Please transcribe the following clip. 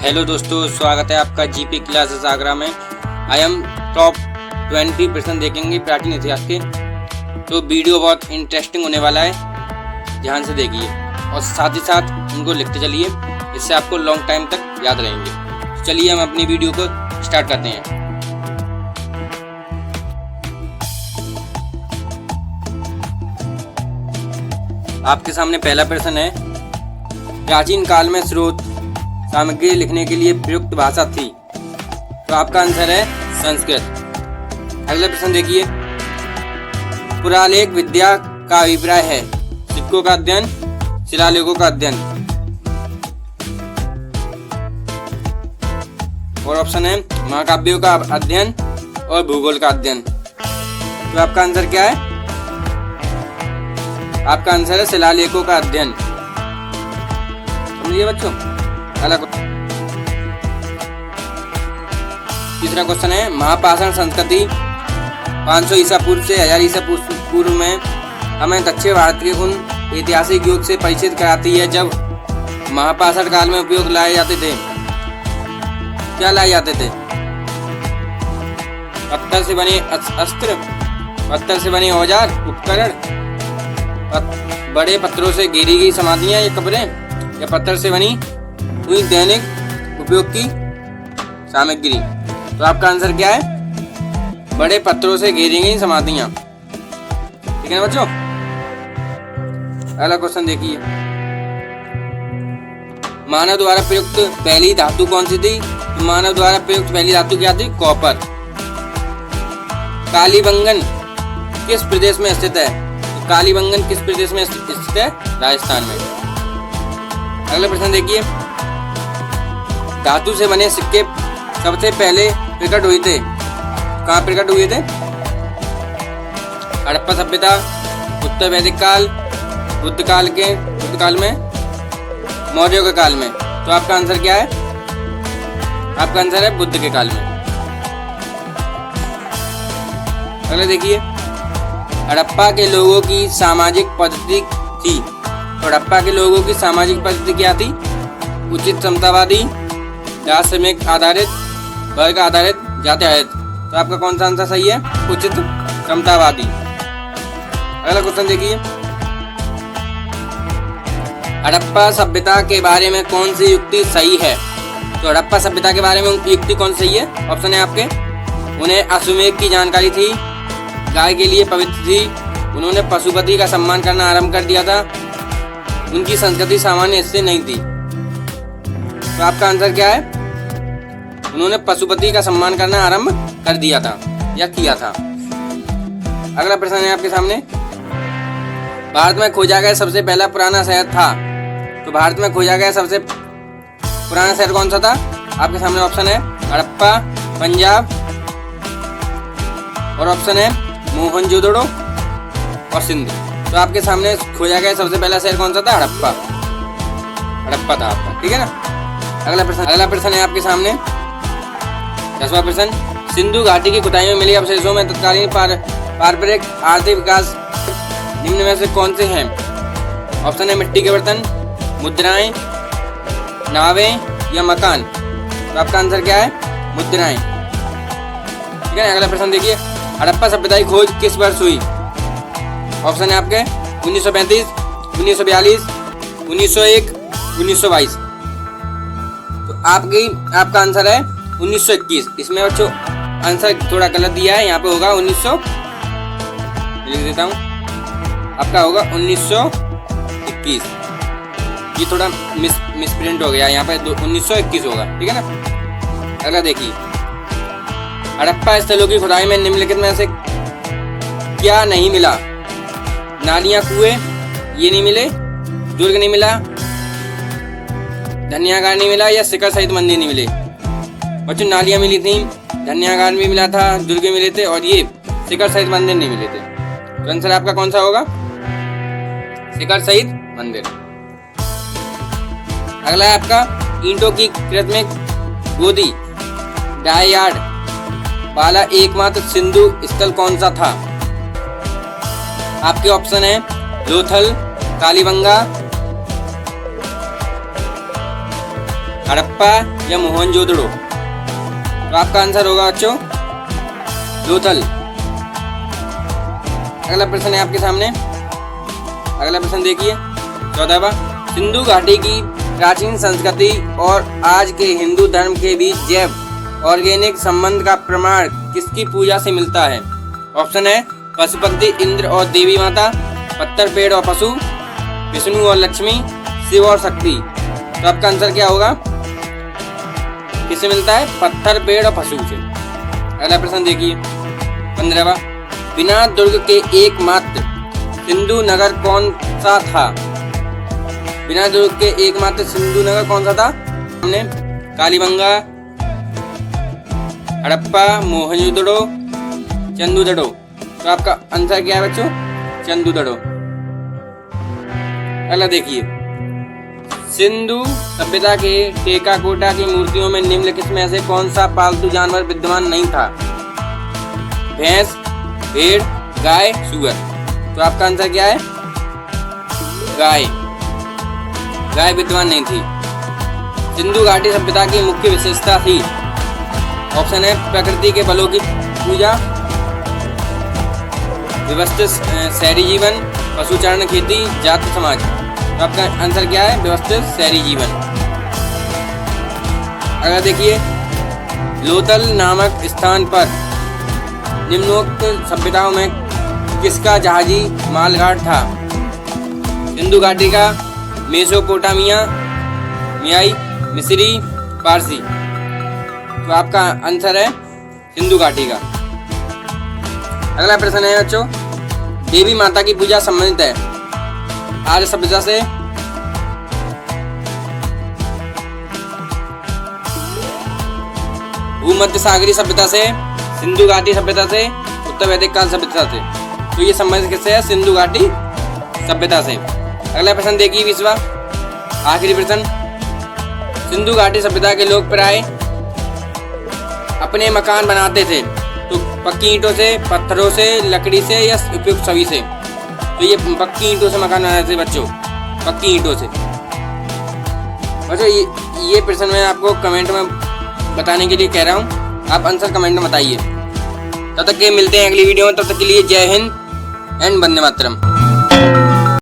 Hello दोस्तों, स्वागत है आपका जीपी क्लासेस आगरा में। आई एम टॉप 20% देखेंगे प्राचीन इतिहास के। तो वीडियो बहुत इंटरेस्टिंग होने वाला है, ध्यान से देखिए और साथ ही साथ उनको लिखते चलिए, इससे आपको लॉन्ग टाइम तक याद रहेंगे। तो चलिए हम अपनी वीडियो को स्टार्ट करते हैं। आपके सामने पहला प्रश्न है, प्राचीन काल में स्रोत सामग्री लिखने के लिए प्रयुक्त भाषा थी। तो आपका आंसर है संस्कृत। अगला प्रश्न देखिए, पुरालेख विद्या का अभिप्राय है सिक्कों का अध्ययन, शिलालेखों का अध्ययन। और ऑप्शन है महाकाव्यों का अध्ययन और भूगोल का अध्ययन। तो आपका आंसर क्या है? आपका आंसर है शिलालेखों का अध्ययन। समझिए बच्चों। तीसरा क्वेश्चन है, महापाषाण संस्कृति 500 ईसा पूर्व से 1000 ईसा पूर्व में हमें दक्षिण भारत के उन ऐतिहासिक युग से परिचित कराती है जब महापाषाण काल में उपयोग लाए जाते थे। क्या लाए जाते थे? पत्थर से बने अस्त्र, पत्थर से बने औजार उपकरण, बड़े पत्थरों से घेरी गई समाधियां या कब्रें, या पत्थर से बनी हुई दैनिक उपयोग की सामग्री। तो आपका आंसर क्या है? बड़े पत्थरों से घेरी गई समाधियां। ठीक है ना बच्चों। अगला क्वेश्चन देखिए, मानव द्वारा प्रयुक्त पहली धातु कौन सी थी? तो मानव द्वारा प्रयुक्त पहली धातु क्या थी? कॉपर। कालीबंगन किस प्रदेश में स्थित है? तो कालीबंगन किस प्रदेश में स्थित है? राजस्थान में। अगला प्रश्न देखिए, धातु से बने सिक्के सबसे पहले प्रकट हुए थे। कहाँ प्रकट हुए थे? हड़प्पा सभ्यता, उत्तर वैदिक काल, बुद्ध काल में, मौर्यों के काल में। तो आपका आंसर क्या है? आपका आंसर है बुद्ध के काल में। अगला देखिए, हड़प्पा के लोगों की सामाजिक पद्धति थी। तो हड़प्पा के लोगों की सामाजिक पद्धति क्या थी? उचित समतावादी, जात श्रमिक आधारित, वर्ग आधारित, जाति आधारित। तो आपका कौन सा आंसर सही है? उचित समतावादी। अगला क्वेश्चन देखिए, हड़प्पा सभ्यता के बारे में कौन सी युक्ति सही है? तो हड़प्पा सभ्यता के बारे में युक्ति कौन सही है? ऑप्शन है आपके, उन्हें अश्वमेध की जानकारी थी, गाय के लिए पवित्र थी, उन्होंने पशुपति का सम्मान करना आरंभ कर दिया था, उनकी संस्कृति सामान्य इससे नहीं थी। तो आपका आंसर क्या है? उन्होंने पशुपति का सम्मान करना आरंभ कर दिया था या किया था। अगला प्रश्न है आपके सामने, भारत में खोजा गया सबसे पहला पुराना शहर था। तो भारत में खोजा गया सबसे पुराना शहर कौन सा था? आपके सामने ऑप्शन है हड़प्पा, पंजाब, और ऑप्शन है मोहनजोदड़ो और सिंध। तो आपके सामने खोजा गया सबसे पहला शहर कौन सा था? हड़प्पा था आपका। ठीक है ना। अगला प्रश्न है आपके सामने, 10वां प्रश्न, सिंधु घाटी की खुदाई में मिले अवशेषों में तत्कालीन पारंपरिक आर्थिक विकास निम्न में से कौन से हैं? ऑप्शन है मिट्टी के बर्तन, मुद्राएं, नावें या मकान। तो आपका आंसर क्या है? मुद्राएं। ठीक है। अगला प्रश्न देखिए, हड़प्पा सभ्यता की खोज किस वर्ष हुई? ऑप्शन है आपके 1935, 1942, 1901, 1922। तो आपका आंसर है 1921। इसमें बच्चों आंसर थोड़ा गलत दिया है, यहाँ पे होगा 1900, लिख देता हूँ, आपका होगा 1921। ये थोड़ा मिसप्रिंट हो गया, यहाँ पे 1921 होगा। ठीक है ना। अगला देखिए, हड़प्पा स्थलों की खुदाई में निम्नलिखित में से क्या नहीं मिला? नालियां, कुएं ये नहीं मिले, दुर्ग नहीं मिला, धन्यागार नहीं मिला, या शिखर सहित मंदिर नहीं मिले। बच्चों नालियां मिली थी, धन्यागार भी मिला था, दुर्ग मिले थे, और ये शिखर सहित मंदिर नहीं मिले थे। तो आंसर आपका कौन सा होगा? शिखर सहित मंदिर। अगला है आपका, ईंटों की कृत में गोदी, डाययार्ड वाला एकमात्र सिंधु स्थल कौन सा था? आपके ऑप्शन है लोथल, कालीबंगा, हड़प्पा या मोहनजोदड़ो? तो आपका आंसर होगा बच्चों लोथल। अगला प्रश्न है आपके सामने। अगला प्रश्न देखिए 14वां। सिंधु घाटी की प्राचीन संस्कृति और आज के हिंदू धर्म के बीच जैव ऑर्गेनिक संबंध का प्रमाण किसकी पूजा से मिलता है? ऑप्शन है पशुपति इंद्र और देवी माता, पत्थर पेड़ और पशु, विष्णु और लक्ष्मी, शिव और शक्ति। तो आपका आंसर क्या होगा? किससे मिलता है? पत्थर पेड़ और पशु से। अगला प्रश्न देखिए 15वां। बिना दुर्ग के एकमात्र सिंधु नगर कौन सा था? बिना दुर्ग के एकमात्र सिंधु नगर कौन सा था? हमने कालीबंगा, हड़प्पा, मोहनजोदड़ो, चंदूदड़ो। तो आपका आंसर क्या है बच्चों? चंदूदड़ो। अगला देखिए सिंधु सभ्यता के टेराकोटा की मूर्तियों में निम्नलिखित में से कौन सा पालतू जानवर विद्यमान नहीं था? भैंस, भेड़, गाय, सूअर। तो आपका आंसर क्या है? गाय। गाय विद्यमान नहीं थी। सिंधु घाटी सभ्यता की मुख्य विशेषता थी। ऑप्शन है प्रकृति के बलों की पूजा, व्यवस्थित शहरी जीवन, पशुचारण, खेती, जाति समाज। तो आपका आंसर क्या है? व्यवस्थित शहरी जीवन। अगर देखिए लोथल नामक स्थान पर निम्नोक्त सभ्यताओं में किसका जहाजी मालघाट था? सिंधु घाटी का, मेसोपोटामिया, मियाई, मिस्री, पारसी। तो आपका आंसर है सिंधु घाटी का। अगला प्रश्न है बच्चों देवी माता की पूजा संबंधित है आर्य सभ्यता से, भूमध्य सागरीय सभ्यता से, सिंधु घाटी सभ्यता से, उत्तर वैदिक काल सभ्यता से। तो ये संबंधित किससे है? सिंधु घाटी सभ्यता से। अगला प्रश्न देखिए 20वां आखिरी प्रश्न। सिंधु घाटी सभ्यता के लोग प्राय अपने मकान बनाते थे तो पक्की ईंटों से, पत्थरों से, लकड़ी से या उपयुक्त सभी से? तो ये पक्की ईंटों से मकान बनाते थे बच्चों, पक्की ईंटों से। बच्चों ये प्रश्न मैं आपको कमेंट में बताने के लिए कह रहा हूँ, आप आंसर कमेंट में बताइए। तब तक के मिलते हैं अगली वीडियो में। तब तक के लिए जय हिंद एंड वंदे मातरम।